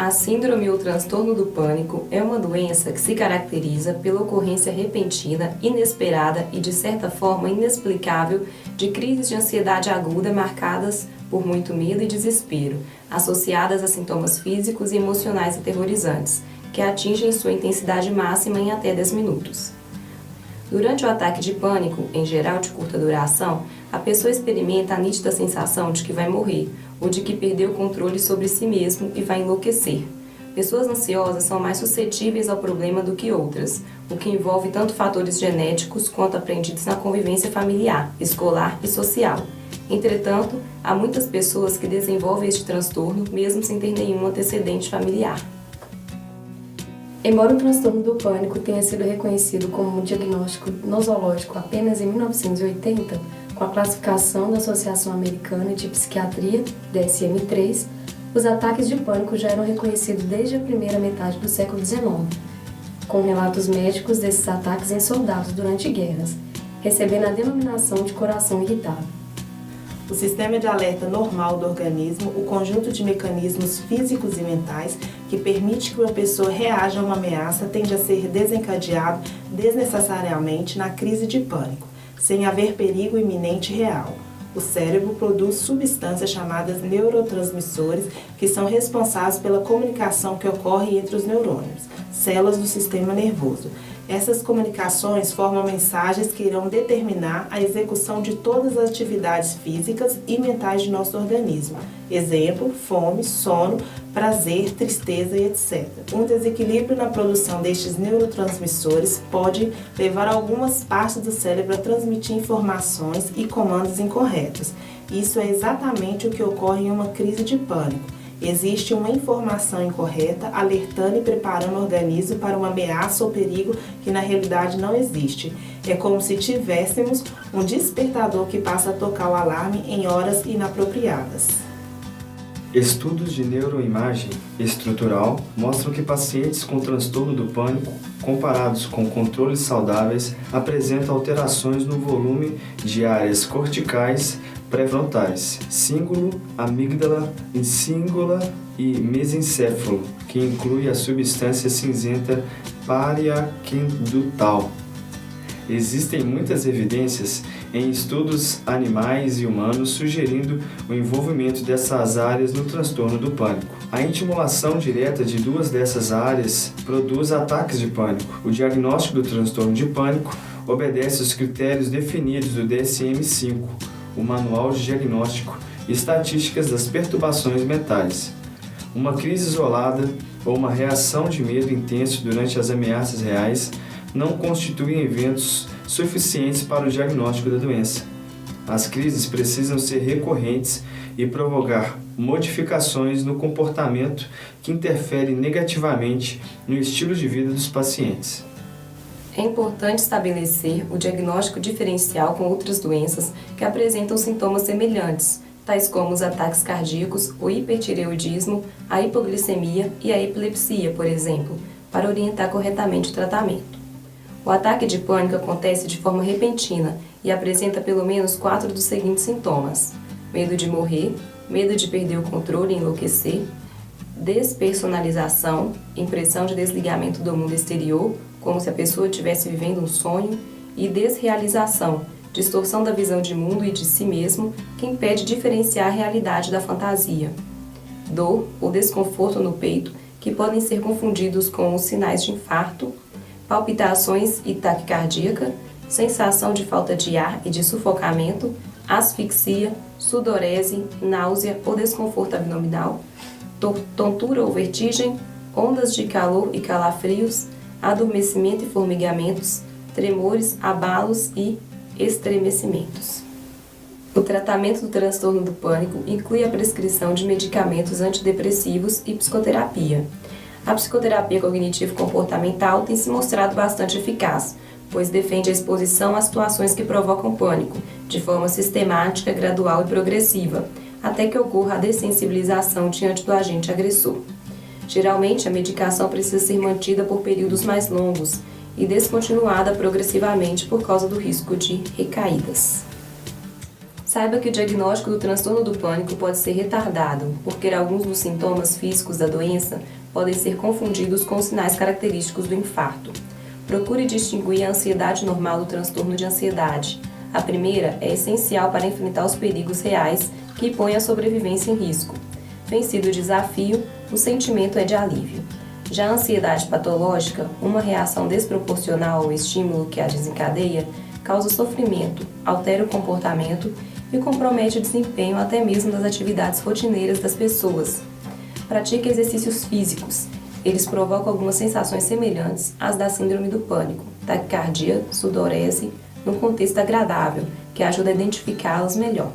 A síndrome ou transtorno do pânico é uma doença que se caracteriza pela ocorrência repentina, inesperada e, de certa forma, inexplicável de crises de ansiedade aguda marcadas por muito medo e desespero, associadas a sintomas físicos e emocionais aterrorizantes, que atingem sua intensidade máxima em até 10 minutos. Durante o ataque de pânico, em geral de curta duração, a pessoa experimenta a nítida sensação de que vai morrer, ou de que perdeu o controle sobre si mesmo e vai enlouquecer. Pessoas ansiosas são mais suscetíveis ao problema do que outras, o que envolve tanto fatores genéticos quanto aprendidos na convivência familiar, escolar e social. Entretanto, há muitas pessoas que desenvolvem este transtorno mesmo sem ter nenhum antecedente familiar. Embora o transtorno do pânico tenha sido reconhecido como um diagnóstico nosológico apenas em 1980, com a classificação da Associação Americana de Psiquiatria, DSM-3, os ataques de pânico já eram reconhecidos desde a primeira metade do século XIX, com relatos médicos desses ataques em soldados durante guerras, recebendo a denominação de coração irritável. O sistema de alerta normal do organismo, o conjunto de mecanismos físicos e mentais que permite que uma pessoa reaja a uma ameaça, tende a ser desencadeado desnecessariamente na crise de pânico, sem haver perigo iminente real. O cérebro produz substâncias chamadas neurotransmissores, que são responsáveis pela comunicação que ocorre entre os neurônios, células do sistema nervoso. Essas comunicações formam mensagens que irão determinar a execução de todas as atividades físicas e mentais de nosso organismo. Exemplo, fome, sono, prazer, tristeza e etc. Um desequilíbrio na produção destes neurotransmissores pode levar algumas partes do cérebro a transmitir informações e comandos incorretos. Isso é exatamente o que ocorre em uma crise de pânico. Existe uma informação incorreta alertando e preparando o organismo para uma ameaça ou perigo que na realidade não existe. É como se tivéssemos um despertador que passa a tocar o alarme em horas inapropriadas. Estudos de neuroimagem estrutural mostram que pacientes com transtorno do pânico, comparados com controles saudáveis, apresentam alterações no volume de áreas corticais pré-frontais, cíngulo, amígdala, insíngula e mesencéfalo, que inclui a substância cinzenta paraquedutal. Existem muitas evidências em estudos animais e humanos sugerindo o envolvimento dessas áreas no transtorno do pânico. A estimulação direta de duas dessas áreas produz ataques de pânico. O diagnóstico do transtorno de pânico obedece aos critérios definidos do DSM-5, o Manual de Diagnóstico e Estatísticas das Perturbações Mentais. Uma crise isolada ou uma reação de medo intenso durante as ameaças reais não constituem eventos suficientes para o diagnóstico da doença. As crises precisam ser recorrentes e provocar modificações no comportamento que interferem negativamente no estilo de vida dos pacientes. É importante estabelecer o diagnóstico diferencial com outras doenças que apresentam sintomas semelhantes, tais como os ataques cardíacos, o hipertireoidismo, a hipoglicemia e a epilepsia, por exemplo, para orientar corretamente o tratamento. O ataque de pânico acontece de forma repentina e apresenta pelo menos 4 dos seguintes sintomas: medo de morrer, medo de perder o controle e enlouquecer, despersonalização, impressão de desligamento do mundo exterior, como se a pessoa estivesse vivendo um sonho, e desrealização, distorção da visão de mundo e de si mesmo, que impede diferenciar a realidade da fantasia. Dor ou desconforto no peito, que podem ser confundidos com os sinais de infarto, palpitações e taquicardíaca, sensação de falta de ar e de sufocamento, asfixia, sudorese, náusea ou desconforto abdominal, tontura ou vertigem, ondas de calor e calafrios, adormecimento e formigamentos, tremores, abalos e estremecimentos. O tratamento do transtorno do pânico inclui a prescrição de medicamentos antidepressivos e psicoterapia. A psicoterapia cognitivo-comportamental tem se mostrado bastante eficaz, pois defende a exposição a situações que provocam pânico, de forma sistemática, gradual e progressiva, até que ocorra a dessensibilização diante do agente agressor. Geralmente, a medicação precisa ser mantida por períodos mais longos e descontinuada progressivamente por causa do risco de recaídas. Saiba que o diagnóstico do transtorno do pânico pode ser retardado, porque alguns dos sintomas físicos da doença podem ser confundidos com os sinais característicos do infarto. Procure distinguir a ansiedade normal do transtorno de ansiedade. A primeira é essencial para enfrentar os perigos reais que põem a sobrevivência em risco. Vencido o desafio, o sentimento é de alívio. Já a ansiedade patológica, uma reação desproporcional ao estímulo que a desencadeia, causa sofrimento, altera o comportamento e compromete o desempenho até mesmo das atividades rotineiras das pessoas. Pratique exercícios físicos. Eles provocam algumas sensações semelhantes às da síndrome do pânico, taquicardia, sudorese, num contexto agradável, que ajuda a identificá-las melhor.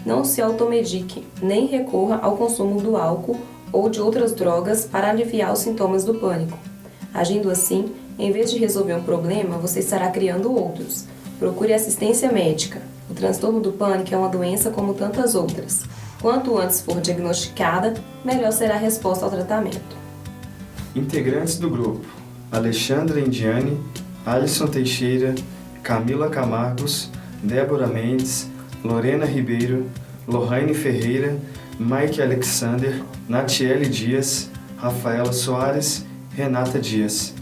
Não se automedique, nem recorra ao consumo do álcool ou de outras drogas para aliviar os sintomas do pânico. Agindo assim, em vez de resolver um problema, você estará criando outros. Procure assistência médica. O transtorno do pânico é uma doença como tantas outras. Quanto antes for diagnosticada, melhor será a resposta ao tratamento. Integrantes do grupo: Alexandra Indiane, Alisson Teixeira, Camila Camargos, Débora Mendes, Lorena Ribeiro, Lohane Ferreira, Mike Alexander, Natiele Dias, Rafaela Soares, Renata Dias.